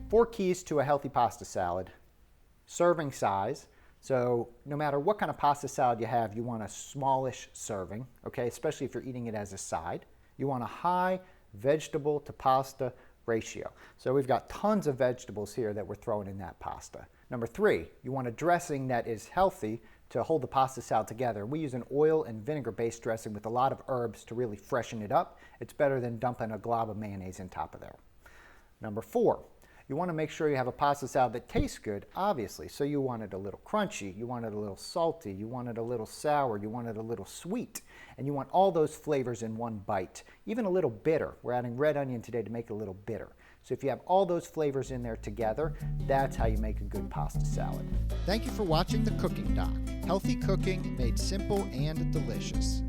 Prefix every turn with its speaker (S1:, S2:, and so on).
S1: 4 keys to a healthy pasta salad. Serving size. So no matter what kind of pasta salad you have, you want a smallish serving, okay, especially if you're eating it as a side. You want a high vegetable to pasta ratio. So we've got tons of vegetables here that we're throwing in that pasta. Number 3, you want a dressing that is healthy to hold the pasta salad together. We use an oil and vinegar based dressing with a lot of herbs to really freshen it up. It's better than dumping a glob of mayonnaise on top of there. Number 4, you want to make sure you have a pasta salad that tastes good, obviously. So you want it a little crunchy, you want it a little salty, you want it a little sour, you want it a little sweet, and you want all those flavors in one bite. Even a little bitter. We're adding red onion today to make it a little bitter. So if you have all those flavors in there together, that's how you make a good pasta salad. Thank you for watching the Cooking Doc. Healthy cooking made simple and delicious.